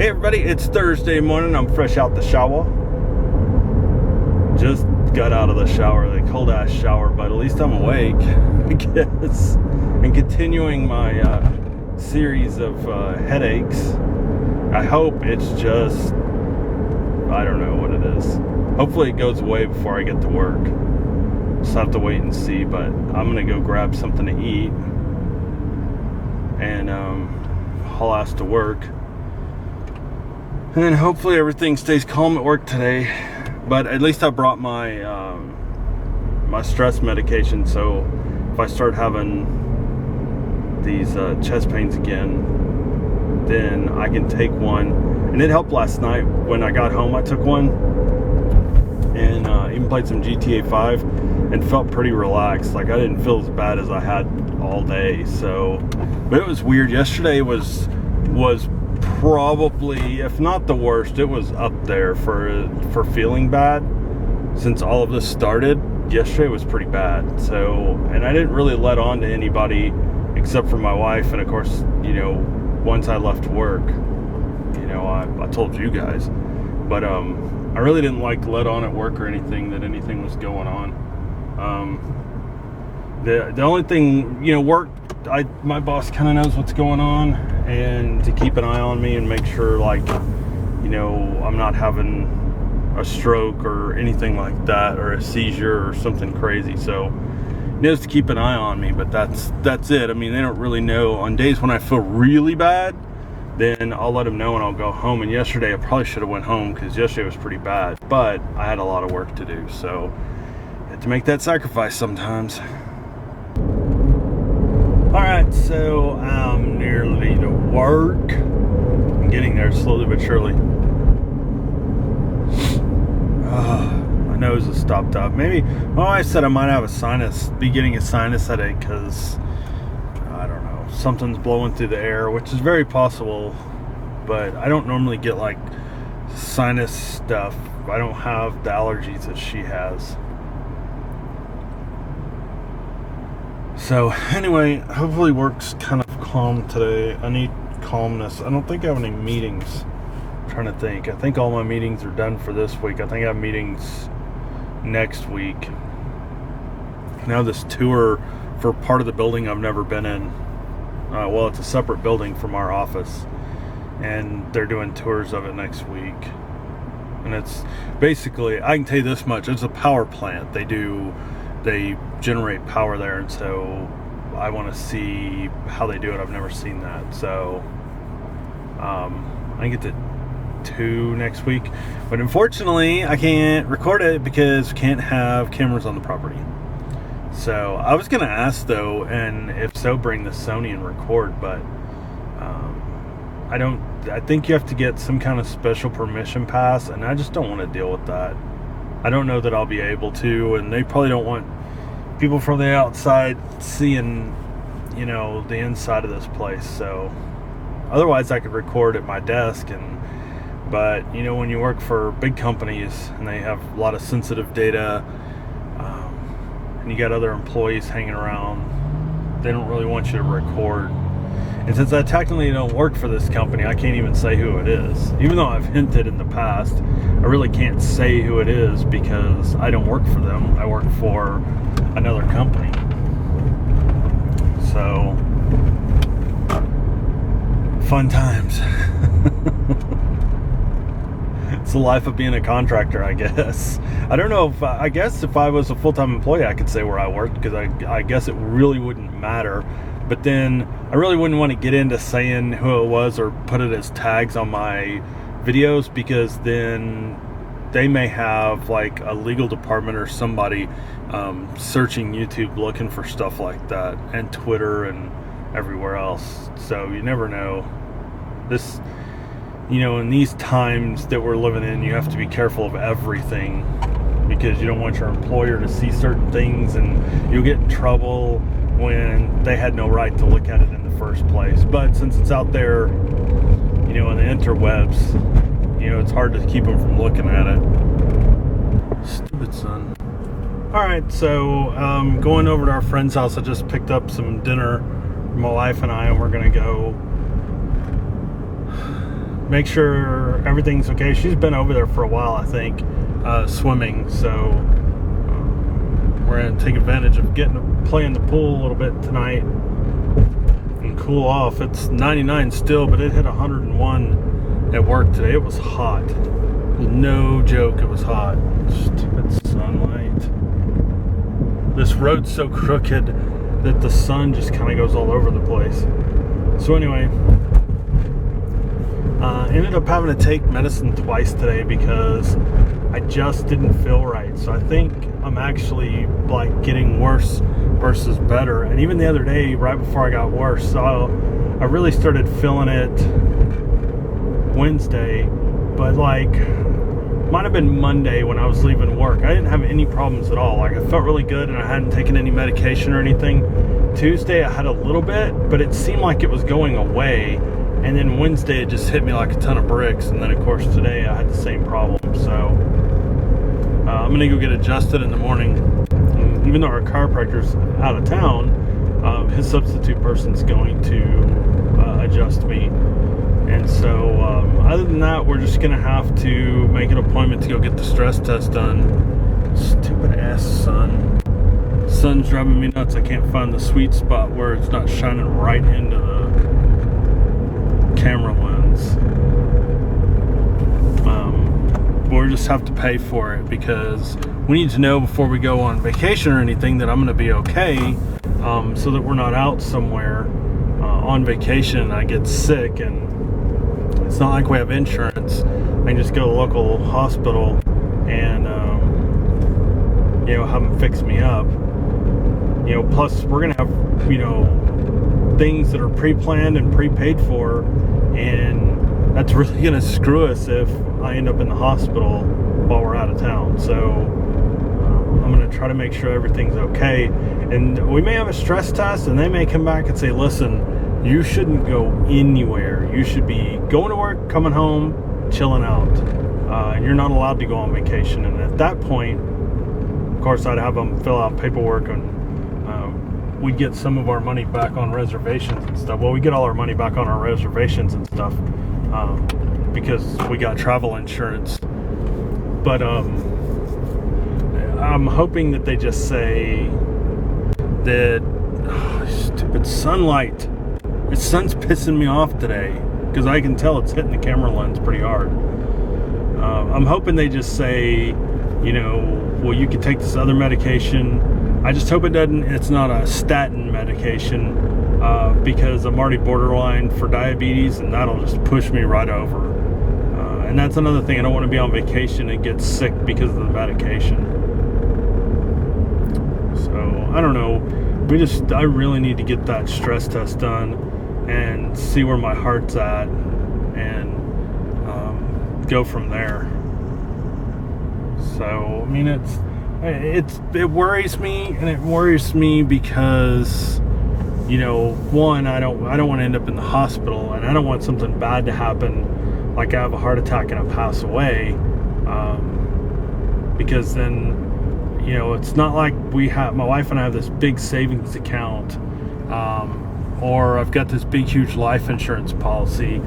Hey everybody, it's Thursday morning. I'm fresh out the shower. Just got out of the shower, the cold ass shower, but at least I'm awake, I guess. And continuing my series of headaches. I hope it's just, I don't know what it is. Hopefully it goes away before I get to work. Just have to wait and see, but I'm gonna go grab something to eat and haul ass to work. And then hopefully everything stays calm at work today. But at least I brought my my stress medication, so if I start having these chest pains again, then I can take one. And it helped last night when I got home. I took one and even played some GTA 5 and felt pretty relaxed. Like I didn't feel as bad as I had all day. So, but it was weird. Yesterday was probably, if not the worst, it was up there for feeling bad. Since all of this started, yesterday was pretty bad. So, and I didn't really let on to anybody except for my wife, and of course, you know, once I left work, you know, I told you guys, but I really didn't like let on at work or anything that anything was going on. The only thing, you know, work, my boss kind of knows what's going on, and to keep an eye on me and make sure, like, you know, I'm not having a stroke or anything like that, or a seizure or something crazy. So he knows to keep an eye on me, but that's it. I mean, they don't really know. On days when I feel really bad, then I'll let them know and I'll go home. And yesterday I probably should have went home because yesterday was pretty bad, but I had a lot of work to do, so I had to make that sacrifice sometimes. Alright, so I'm nearly to work. I'm getting there slowly but surely. My nose is stopped up. Maybe, well, I said I might have be getting a sinus headache because, I don't know, something's blowing through the air, which is very possible, but I don't normally get like sinus stuff. I don't have the allergies that she has. So anyway, hopefully work's kind of calm today. I need calmness. I don't think I have any meetings. I'm trying to think. I think all my meetings are done for this week. I think I have meetings next week. Now this tour for part of the building I've never been in. Well, it's a separate building from our office, and they're doing tours of it next week. And it's basically, I can tell you this much, it's a power plant. They generate power there, and so I want to see how they do it. I've never seen that, so I get to 2 next week, but unfortunately I can't record it because we can't have cameras on the property. So I was gonna ask though, and if so, bring the Sony and record, but I think you have to get some kind of special permission pass, and I just don't want to deal with that. I don't know that I'll be able to, and they probably don't want people from the outside seeing, you know, the inside of this place. So otherwise I could record at my desk, but you know, when you work for big companies and they have a lot of sensitive data, and you got other employees hanging around, they don't really want you to record. And since I technically don't work for this company, I can't even say who it is. Even though I've hinted in the past, I really can't say who it is because I don't work for them. I work for another company. So, fun times. It's the life of being a contractor, I guess. I don't know I guess if I was a full-time employee, I could say where I worked, because I guess it really wouldn't matter. But then I really wouldn't want to get into saying who it was or put it as tags on my videos, because then they may have like a legal department or somebody searching YouTube looking for stuff like that, and Twitter and everywhere else. So you never know. This, you know, in these times that we're living in, you have to be careful of everything, because you don't want your employer to see certain things and you'll get in trouble when they had no right to look at it in the first place. But since it's out there, you know, in the interwebs, you know, it's hard to keep them from looking at it. Stupid son. Alright, so going over to our friend's house. I just picked up some dinner for my wife and I, and we're gonna go make sure everything's okay. She's been over there for a while, I think, swimming. So we're going to take advantage of getting to play in the pool a little bit tonight and cool off. It's 99 still, but it hit 101 at work today. It was hot. No joke, it was hot. Stupid sunlight. This road's so crooked that the sun just kind of goes all over the place. So anyway, ended up having to take medicine twice today because I just didn't feel right. So I think I'm actually like getting worse versus better. And even the other day, right before I got worse, so I really started feeling it Wednesday, but like might have been Monday when I was leaving work. I didn't have any problems at all. Like I felt really good and I hadn't taken any medication or anything. Tuesday I had a little bit, but it seemed like it was going away. And then Wednesday it just hit me like a ton of bricks. And then of course today I had the same problem. So I'm gonna go get adjusted in the morning. And even though our chiropractor's out of town, his substitute person's going to adjust me. And so other than that, we're just gonna have to make an appointment to go get the stress test done. Stupid ass sun. Sun's driving me nuts. I can't find the sweet spot where it's not shining right into the camera lens. We'll just have to pay for it because we need to know before we go on vacation or anything that I'm gonna be okay, so that we're not out somewhere on vacation and I get sick. And it's not like we have insurance. I can just go to the local hospital and have them fix me up. Plus we're gonna have things that are pre-planned and prepaid for, and that's really gonna screw us if I end up in the hospital while we're out of town. So I'm gonna try to make sure everything's okay. And we may have a stress test and they may come back and say, listen, you shouldn't go anywhere. You should be going to work, coming home, chilling out. And you're not allowed to go on vacation. And at that point, of course, I'd have them fill out paperwork and we'd get some of our money back on reservations and stuff. Well, we get all our money back on our reservations and stuff because we got travel insurance. But I'm hoping that they just say that stupid sunlight. The sun's pissing me off today because I can tell it's hitting the camera lens pretty hard. I'm hoping they just say, well, you can take this other medication. I just hope it's not a statin medication because I'm already borderline for diabetes and that'll just push me right over. And that's another thing. I don't want to be on vacation and get sick because of the medication. So I don't know. I really need to get that stress test done and see where my heart's at and go from there. So I mean it worries me, and it worries me because one, I don't want to end up in the hospital, and I don't want something bad to happen, like I have a heart attack and I pass away, because then it's not like my wife and I have this big savings account, or I've got this big huge life insurance policy.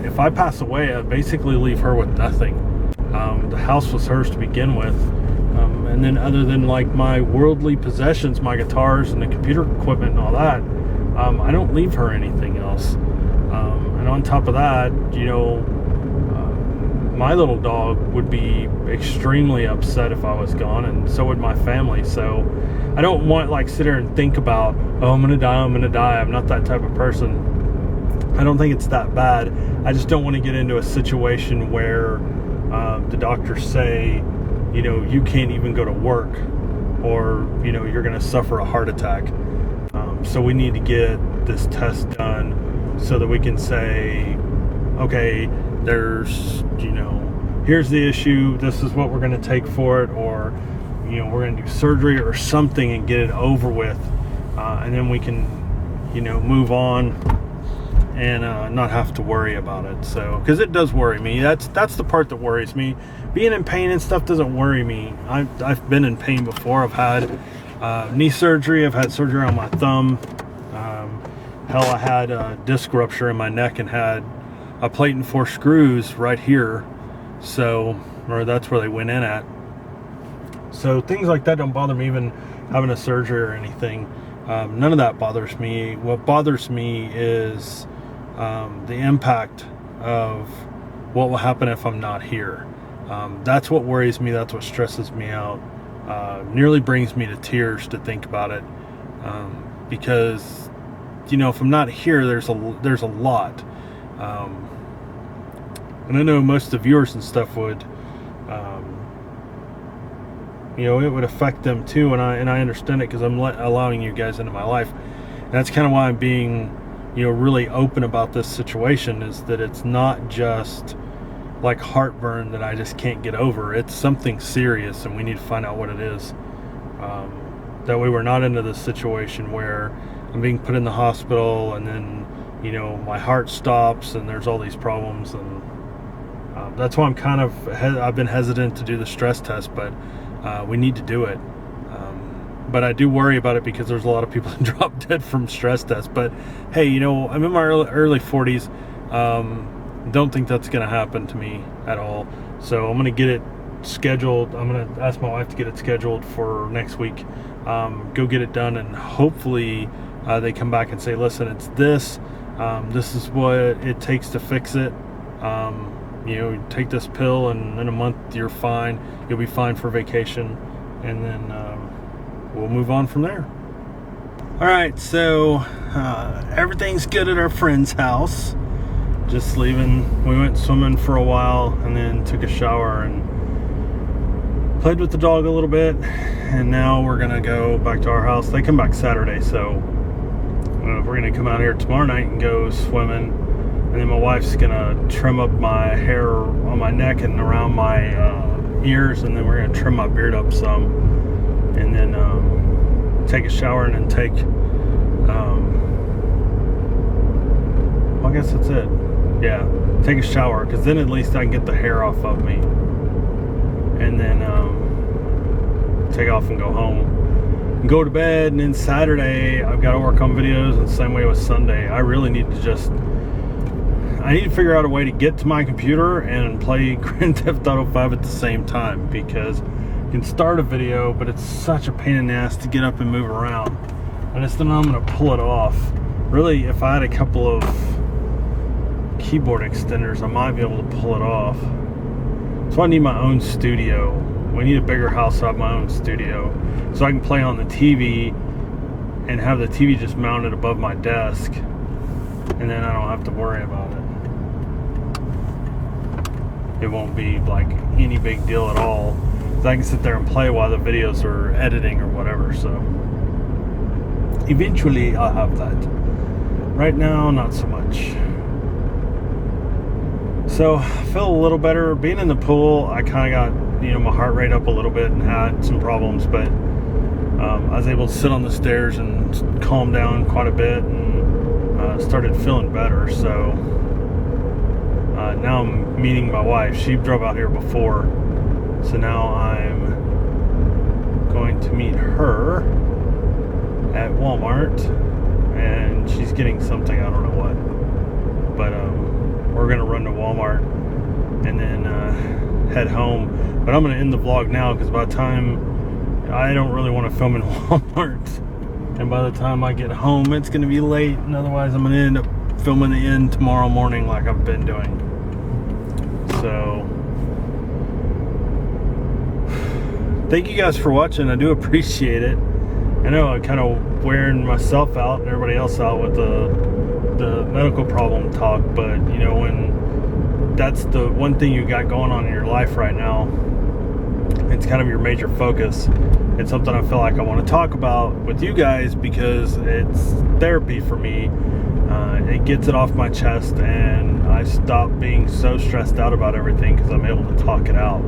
If I pass away, I basically leave her with nothing. The house was hers to begin with, and then other than like my worldly possessions, my guitars and the computer equipment and all that, I don't leave her anything else. And on top of that, my little dog would be extremely upset if I was gone, and so would my family. So I don't want sit there and think about, oh, I'm gonna die. I'm not that type of person. I don't think it's that bad. I just don't want to get into a situation where the doctors say, you can't even go to work, or you're gonna suffer a heart attack. So we need to get this test done so that we can say, okay, there's here's the issue, this is what we're going to take for it, or we're going to do surgery or something and get it over with, and then we can move on and not have to worry about it. So because it does worry me, that's the part that worries me. Being in pain and stuff doesn't worry me. I've been in pain before. I've had knee surgery, I've had surgery on my thumb, hell, I had a disc rupture in my neck and had a plate and 4 screws right here. So, or that's where they went in at. So things like that don't bother me, even having a surgery or anything. None of that bothers me. What bothers me is the impact of what will happen if I'm not here. That's what worries me. That's what stresses me out. Nearly brings me to tears to think about it. Because, you know, if I'm not here, there's a lot. And I know most of the viewers and stuff would, you know, it would affect them too. And I understand it, because I'm allowing you guys into my life. And that's kind of why I'm being, you know, really open about this situation, is that it's not just like heartburn that I just can't get over. It's something serious, and we need to find out what it is. That way we're not into this situation where I'm being put in the hospital and then, you know, my heart stops and there's all these problems. And that's why I'm kind of, I've been hesitant to do the stress test, but we need to do it. But I do worry about it, because there's a lot of people that drop dead from stress tests. But hey, you know, I'm in my early 40s. Don't think that's going to happen to me at all. So I'm going to get it scheduled. I'm going to ask my wife to get it scheduled for next week. Go get it done, and hopefully they come back and say, listen, it's this. This is what it takes to fix it. You know, take this pill, and in a month you're fine. You'll be fine for vacation, and then we'll move on from there. All right, so everything's good at our friend's house. Just leaving. We went swimming for a while, and then took a shower and played with the dog a little bit. And now we're gonna go back to our house. They come back Saturday, so we're gonna come out here tomorrow night and go swimming. And then my wife's gonna trim up my hair on my neck and around my ears, and then we're gonna trim my beard up some, and then take a shower, and then take well, I guess that's it. Yeah, take a shower, because then at least I can get the hair off of me, and then take off and go home and go to bed. And then Saturday I've got to work on videos, and the same way with Sunday. I really need to I need to figure out a way to get to my computer and play Grand Theft Auto 5 at the same time, because you can start a video, but it's such a pain in the ass to get up and move around. I just don't know I'm going to pull it off. Really, if I had a couple of keyboard extenders, I might be able to pull it off. So I need my own studio. We need a bigger house to have my own studio, so I can play on the TV and have the TV just mounted above my desk, and then I don't have to worry about it. It won't be like any big deal at all. So I can sit there and play while the videos are editing or whatever. So eventually I'll have that. Right now, not so much. So I feel a little better being in the pool. I kind of got, you know, my heart rate up a little bit and had some problems, but I was able to sit on the stairs and calm down quite a bit, and started feeling better. So now I'm meeting my wife. She drove out here before, so now I'm going to meet her at Walmart, and she's getting something, I don't know what, but we're gonna run to Walmart and then head home. But I'm gonna end the vlog now, because by the time, I don't really want to film in Walmart, and by the time I get home it's gonna be late, and otherwise I'm gonna end up filming the end tomorrow morning like I've been doing. So thank you guys for watching. I do appreciate it. I know I'm kind of wearing myself out and everybody else out with the medical problem talk, but you know, when that's the one thing you got going on in your life right now, it's kind of your major focus. It's something I feel like I want to talk about with you guys, because it's therapy for me. It gets it off my chest, and I stop being so stressed out about everything because I'm able to talk it out.